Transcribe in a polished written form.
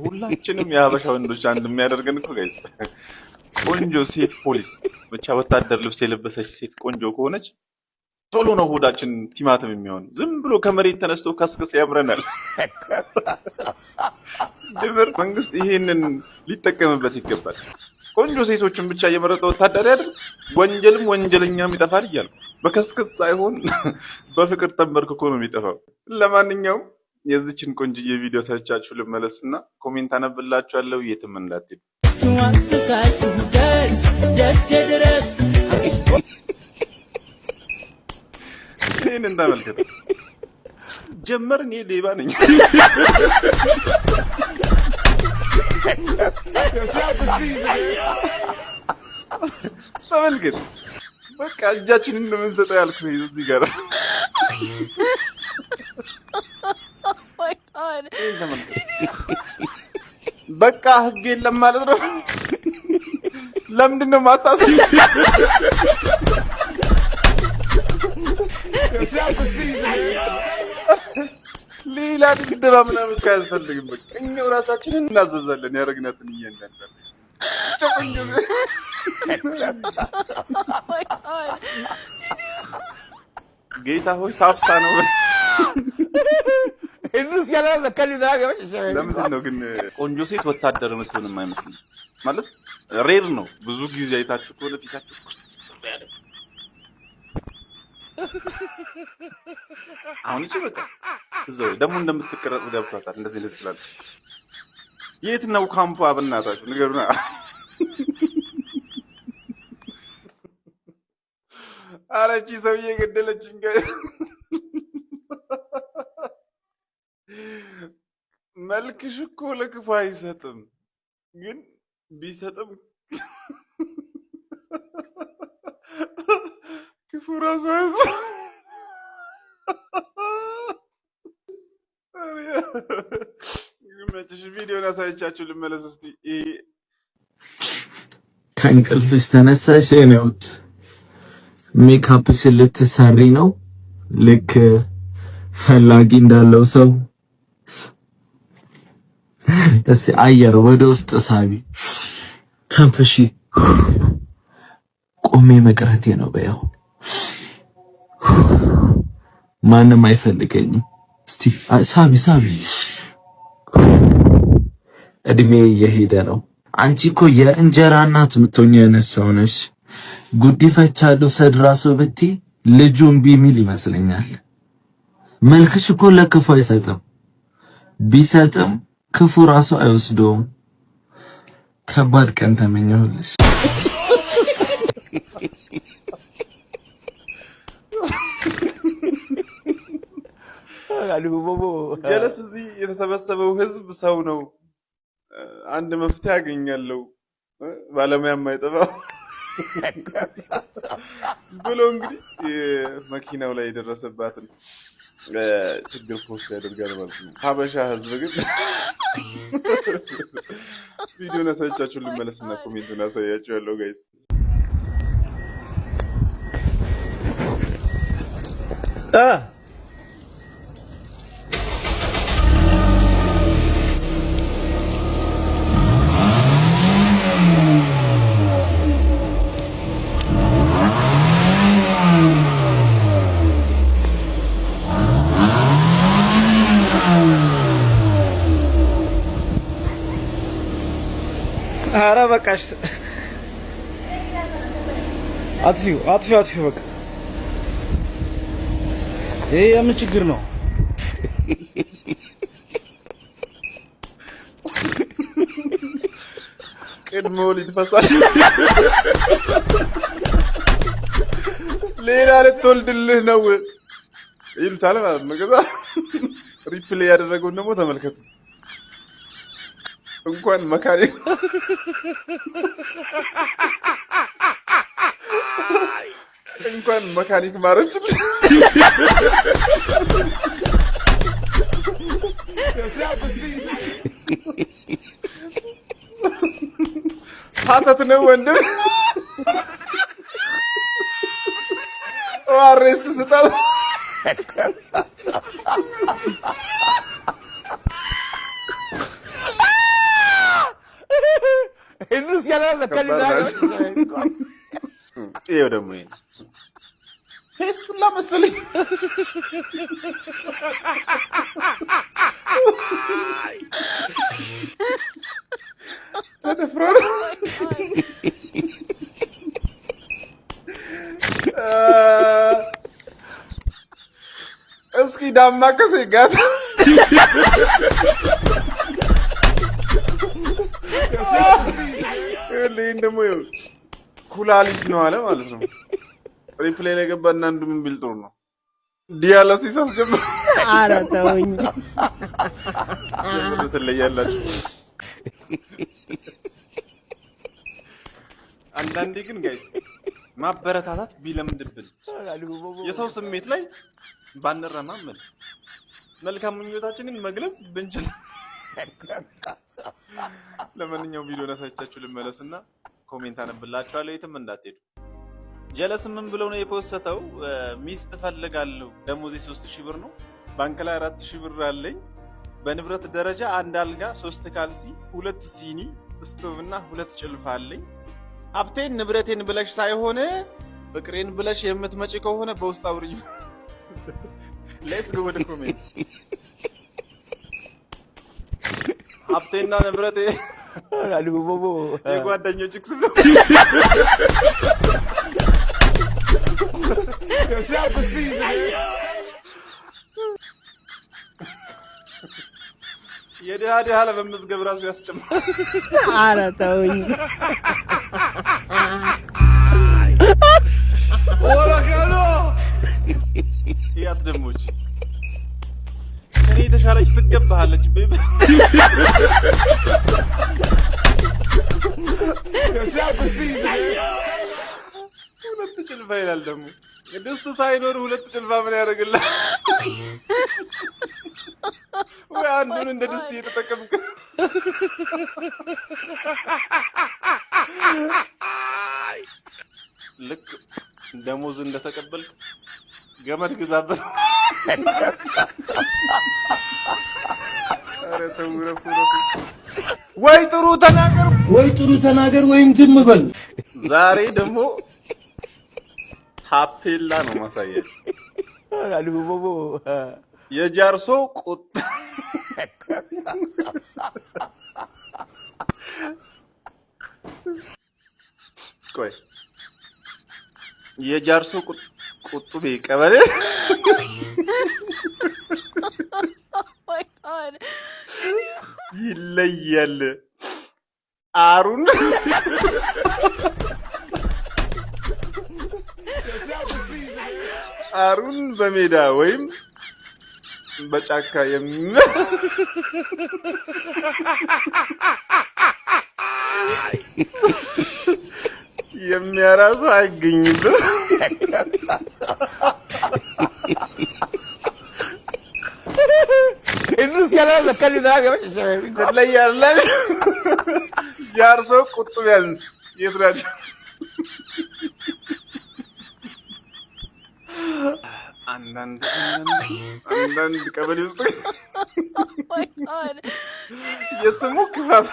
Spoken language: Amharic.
ሁላችንም የሀበሻ ወንዶች አንድ የሚያደርገን እኮ ጋይስ ቆንጆ ሴት ፖሊስ ብቻ ወታደር ልብስ የለበሰች ሴት ቆንጆ ከሆነች ቶሎ ነው ሆዳችን ቲማቲም የሚሆን። ዝም ብሎ ከመሬት ተነስቶ ከስከስ ያምረናል። ድብር መንግስት ይሄንን ሊጠቀምበት ይገባል። ቆንጆ ሴቶችን ብቻ እየመረጠ ወታደር ያድርግ፣ ወንጀልም ወንጀለኛም ይጠፋል እያልኩ በከስከስ ሳይሆን በፍቅር ተንበርክኮ ነው የሚጠፋው። ለማንኛውም የዚችን ቆንጅዬ ቪዲዮ ሰርቻችሁ ልመለስና ኮሜንት አነብላችኋለሁ። የትም እንዳትሄዱ። ይህን እንዳመልከት ጀመር እኔ ሌባ ነኝ። ተመልከት በቃ እጃችንን እንደምንሰጠው ያልኩ እዚህ ጋር በቃ ህግ የለም ማለት ነው። ለምንድን ነው ማታሰብ? ሌላ ድግደባ ምናምን አያስፈልግም። በቃ እኛው ራሳችንን እናዘዛለን ያደረግናትን እያንዳንዳለን። ጌታ ሆይ ታፍሳ ነው። ለምንድን ነው ግን ቆንጆ ሴት ወታደር የምትሆን የማይመስልኝ? ማለት ሬር ነው። ብዙ ጊዜ አይታችሁ ከሆነ ፊታችሁ አሁን እቺ በቃ እዛው ደግሞ እንደምትቀረጽ ገብቷታል። እንደዚህ ልስላል። የት ነው ካምፓ? በእናታችሁ ንገሩና። ኧረ እቺ ሰውዬ ገደለችኝ። መልክሽ እኮ ለክፉ አይሰጥም፣ ግን ቢሰጥም ክፉ ራሱ አይሰጥም። መጭሽ ቪዲዮን አሳይቻችሁ ልመለስ እስቲ። ከእንቅልፍሽ ተነሳሽ? የኔውት ሜካፕሽን ልትሰሪ ነው? ልክ ፈላጊ እንዳለው ሰው እስቲ አየር ወደ ውስጥ ሳቢ፣ ተንፈሺ። ቆሜ መቅረቴ ነው በያው። ማንም አይፈልገኝም። እስቲ ሳቢ ሳቢ። እድሜ እየሄደ ነው። አንቺ እኮ የእንጀራ እናት የምትሆኚ የነሳው ነሽ። ጉዲፈቻ ልውሰድ ራሱ ብትይ ልጁ እምቢ የሚል ይመስለኛል። መልክሽ እኮ ለክፉ አይሰጥም፣ ቢሰጥም ክፉ ራሱ አይወስደውም። ከባድ ቀን ተመኘሁልሽ። ጀለስ እዚህ የተሰበሰበው ህዝብ ሰው ነው። አንድ መፍትሄ ያገኛለው ባለሙያም አይጠፋው ብሎ እንግዲህ መኪናው ላይ የደረሰባትን ችግር ፖስት ያደርጋል ማለት ነው። ሀበሻ ህዝብ ግን ቪዲዮን አሳይቻችሁ ልመለስና ኮሜንቱን አሳያችኋለሁ ጋይስ። ኧረ በቃሽ፣ አጥፊው በቃ። ይሄ የምን ችግር ነው? ቅድመ ወሊድ ፈሳሽ ሌላ ልትወልድልህ ነው ይሉታል ማለት ነው። ከዛ ሪፕሌይ ያደረገውን ደግሞ ተመልከቱ። እንኳን መካኒክ ማረችልህ። ሀተት ነው ወንድም። ዋሬስ ስጣት ይሄው ደግሞ ይሄ ፌስቱላ መሰለኝ ተደፍሮ እስኪ ዳማ ከሰጋት ለይን ደግሞ ኩላሊት ነው አለ ማለት ነው። ሪፕሌይ ላይ ገባና አንዱ ምን ቢል ጥሩ ነው ዲያላሲስ አስጀምር። ኧረ ተውኝ ትለያላችሁ። አንዳንዴ ግን ጋይስ ማበረታታት ቢለምድብን የሰው ስሜት ላይ ባንረማመድ መልካም ምኞታችንን መግለጽ ብንችል። ለማንኛውም ቪዲዮ ነሳቻችሁ ልመለስና ኮሜንት አነብላችኋለሁ። የትም እንዳትሄዱ። ጀለስ ምን ብለው ነው የፖስተው? ሚስት ፈልጋለሁ፣ ደሞዜ 3000 ብር ነው፣ ባንክ ላይ 4000 ብር አለኝ፣ በንብረት ደረጃ 1 አልጋ፣ 3 ካልሲ፣ 2 ሲኒ፣ ስቶቭ እና 2 ጭልፋ አለኝ። ሀብቴን ንብረቴን ብለሽ ሳይሆን ፍቅሬን ብለሽ የምትመጪ ከሆነ በውስጥ አውሪኝ። ሌትስ ጎ ወደ ኮሜንት። ሀብቴና ንብረቴ የጓደኞች ክስ ነው። የድሃ ድሃ ለመመዝገብ ራሱ ያስጨምራል። ኧረ ተውኝ። ያት ደሞች እኔ የተሻለች ትገባሃለች። ቤብ ሁለት ጭልፋ ይላል ደግሞ ድስት ሳይኖር 2 ጭልፋ ምን ያደርግልህ? ወይ አንዱን እንደ ድስት እየተጠቀምክ ልክ ደሞዝ እንደተቀበልክ ገመድ ግዛበት። ኧረ ተው ረፉ። ወይ ጥሩ ተናገር ወይም ዝም በል። ዛሬ ደግሞ ታፔላ ነው ማሳየት። የጃርሶ ቁጥ ቆይ የጃርሶ ቁጡቤ ቀበሌ ይለያል። አሩን በሜዳ ወይም በጫካ የሚያራሱ አይገኝበት። ትለያለሽ። ጃርሶ ቁጡ ቢያንስ የት ናቸው? አንዳንድ ቀበሌ ውስጥ የስሙ ክፋት